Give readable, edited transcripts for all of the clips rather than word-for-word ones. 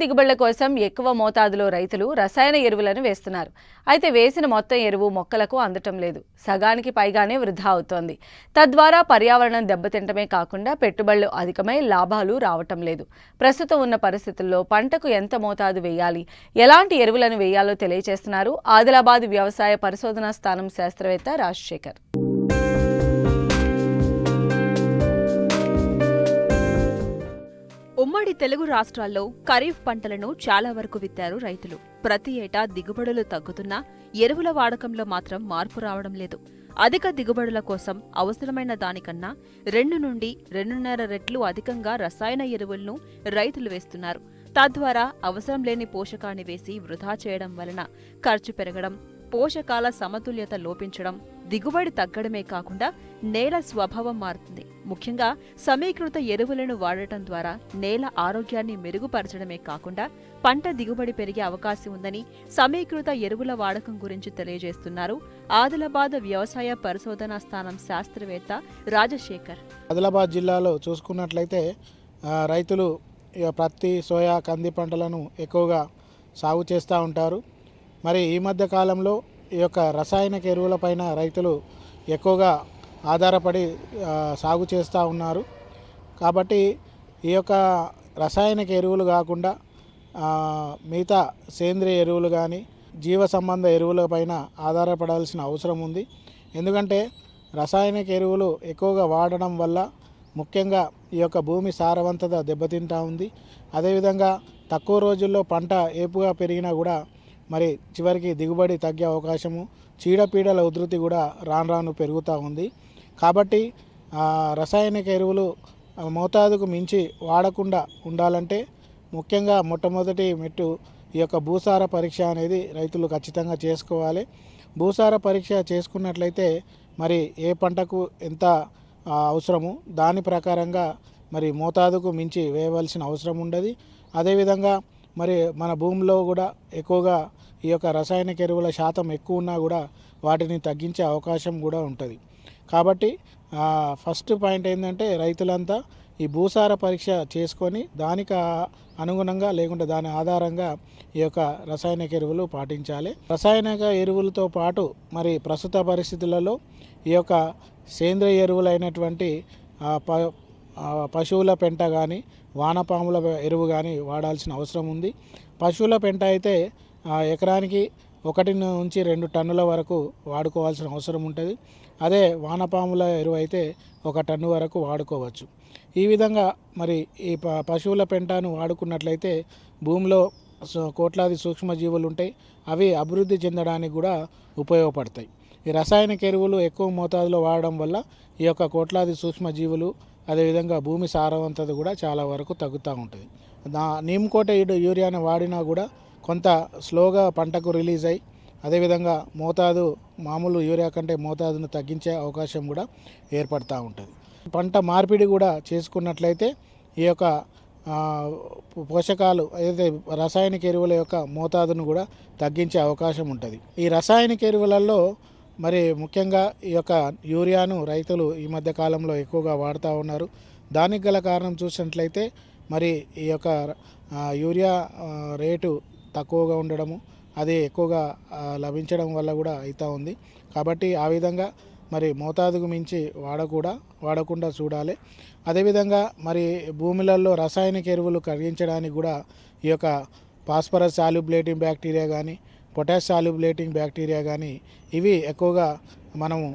దిగుబడుల కోసం ఎక్కువ మోతాదులో రైతులు రసాయన ఎరువులను వేస్తున్నారు. అయితే వేసిన మొత్తం ఎరువు మొక్కలకు అందటం లేదు. సగానికి పైగానే వృధా అవుతోంది. తద్వారా పర్యావరణం దెబ్బతింటమే కాకుండా పెట్టుబడులు అధికమై లాభాలు రావటం లేదు. ప్రస్తుతం ఉన్న పరిస్థితుల్లో పంటకు ఎంత మోతాదు వేయాలి, ఎలాంటి ఎరువులను వేయాలో తెలియజేస్తున్నారు ఆదిలాబాద్ వ్యవసాయ పరిశోధనా స్థానం శాస్త్రవేత్త రాజశేఖర్. ఉమ్మడి తెలుగు రాష్ట్రాల్లో ఖరీఫ్ పంటలను చాలా వరకు విత్తారు రైతులు. ప్రతి ఏటా దిగుబడులు తగ్గుతున్నా ఎరువుల వాడకంలో మాత్రం మార్పు రావడం లేదు. అధిక దిగుబడుల కోసం అవసరమైన దానికన్నా 2 నుండి 2.5 రెట్లు అధికంగా రసాయన ఎరువులను రైతులు వేస్తున్నారు. తద్వారా అవసరం లేని పోషకాన్ని వేసి వృధా చేయడం వలన ఖర్చు పెరగడం, పోషకాల సమతుల్యత లోపించడం, దిగుబడి తగ్గడమే కాకుండా నేల స్వభావం మారుతుంది. ముఖ్యంగా సమీకృత ఎరువులను వాడటం ద్వారా నేల ఆరోగ్యాన్ని మెరుగుపరచడమే కాకుండా పంట దిగుబడి పెరిగే అవకాశం ఉందని సమీకృత ఎరువుల వాడకం గురించి తెలియజేస్తున్నారు ఆదిలాబాద్ వ్యవసాయ పరిశోధనా స్థానం శాస్త్రవేత్త రాజశేఖర్. ఆదిలాబాద్ జిల్లాలో చూసుకున్నట్లయితే రైతులు పత్తి, సోయా, కంది పంటలను ఎక్కువగా సాగు చేస్తూ ఉంటారు. మరి ఈ మధ్య కాలంలో ఈ యొక్క రసాయనిక ఎరువులపైన రైతులు ఎక్కువగా ఆధారపడి సాగు చేస్తూ ఉన్నారు. కాబట్టి ఈ యొక్క రసాయనిక ఎరువులు కాకుండా మిగతా సేంద్రియ ఎరువులు కానీ జీవ సంబంధ ఎరువులపైన ఆధారపడాల్సిన అవసరం ఉంది. ఎందుకంటే రసాయనిక ఎరువులు ఎక్కువగా వాడడం వల్ల ముఖ్యంగా ఈ యొక్క భూమి సారవంతత దెబ్బతింటూ ఉంది. అదేవిధంగా తక్కువ రోజుల్లో పంట ఏపుగా పెరిగినా కూడా మరి చివరికి దిగుబడి తగ్గే అవకాశము, చీడపీడల ఉధృతి కూడా రాను రాను పెరుగుతూ ఉంది. కాబట్టి రసాయనిక ఎరువులు మోతాదుకు మించి వాడకుండా ఉండాలంటే ముఖ్యంగా మొట్టమొదటి మెట్టు ఈ యొక్క భూసార పరీక్ష అనేది రైతులు ఖచ్చితంగా చేసుకోవాలి. భూసార పరీక్ష చేసుకున్నట్లయితే మరి ఏ పంటకు ఎంత అవసరము దాని ప్రకారంగా మరి మోతాదుకు మించి వేయవలసిన అవసరం ఉండదు. అదేవిధంగా మరి మన భూమిలో కూడా ఎక్కువగా ఈ యొక్క రసాయనిక ఎరువుల శాతం ఎక్కువ ఉన్నా కూడా వాటిని తగ్గించే అవకాశం కూడా ఉంటుంది. కాబట్టి ఫస్ట్ పాయింట్ ఏంటంటే రైతులంతా ఈ భూసార పరీక్ష చేసుకొని దానికి అనుగుణంగా లేకుంటే దాని ఆధారంగా ఈ యొక్క రసాయనిక ఎరువులు పాటించాలి. రసాయనిక ఎరువులతో పాటు మరి ప్రస్తుత పరిస్థితులలో ఈ యొక్క సేంద్రియ ఎరువులైనటువంటి పశువుల పెంట కానీ వానపాముల ఎరువు కానీ వాడాల్సిన అవసరం ఉంది. పశువుల పెంట అయితే ఎకరానికి 1 నుంచి 2 టన్నుల వరకు వాడుకోవాల్సిన అవసరం ఉంటుంది. అదే వానపాముల ఎరువు అయితే 1 టన్ను వరకు వాడుకోవచ్చు. ఈ విధంగా మరి ఈ పశువుల పెంటను వాడుకున్నట్లయితే భూమిలో కోట్లాది సూక్ష్మజీవులు ఉంటాయి. అవి అభివృద్ధి చెందడానికి కూడా ఉపయోగపడతాయి. ఈ రసాయనిక ఎరువులు ఎక్కువ మోతాదులో వాడడం వల్ల ఈ యొక్క కోట్లాది సూక్ష్మజీవులు అదేవిధంగా భూమి సారవంతత కూడా చాలా వరకు తగ్గుతూ ఉంటుంది. నీమ్కోట యూరియాను వాడినా కూడా కొంత స్లోగా పంటకు రిలీజ్ అయ్యి అదేవిధంగా మోతాదు మామూలు యూరియా కంటే మోతాదును తగ్గించే అవకాశం కూడా ఏర్పడుతూ ఉంటుంది. పంట మార్పిడి కూడా చేసుకున్నట్లయితే ఈ యొక్క పోషకాలు ఏదైతే రసాయనిక ఎరువుల యొక్క మోతాదును కూడా తగ్గించే అవకాశం ఉంటుంది. ఈ రసాయనిక ఎరువులలో మరి ముఖ్యంగా ఈ యొక్క యూరియాను రైతులు ఈ మధ్య కాలంలో ఎక్కువగా వాడుతూ ఉన్నారు. దానికి గల కారణం చూసినట్లయితే మరి ఈ యొక్క యూరియా రేటు తక్కువగా ఉండడము, అది ఎక్కువగా లభించడం వల్ల కూడా అవుతూ ఉంది. కాబట్టి ఆ విధంగా మరి మోతాదుకు మించి వాడకుండా చూడాలి. అదేవిధంగా మరి భూములలో రసాయనిక ఎరువులు కరిగించడానికి కూడా ఈ యొక్క ఫాస్ఫరస్ సాల్యుబులేటింగ్ బ్యాక్టీరియా కానీ పొటాష్ సాల్యుబులేటింగ్ బ్యాక్టీరియా కానీ ఇవి ఎక్కువగా మనము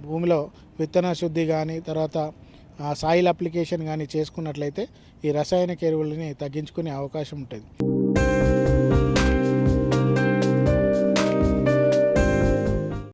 భూమిలో విత్తన శుద్ధి కానీ తర్వాత సాయిల్ అప్లికేషన్ కానీ చేసుకున్నట్లయితే ఈ రసాయనిక ఎరువులని తగ్గించుకునే అవకాశం ఉంటుంది.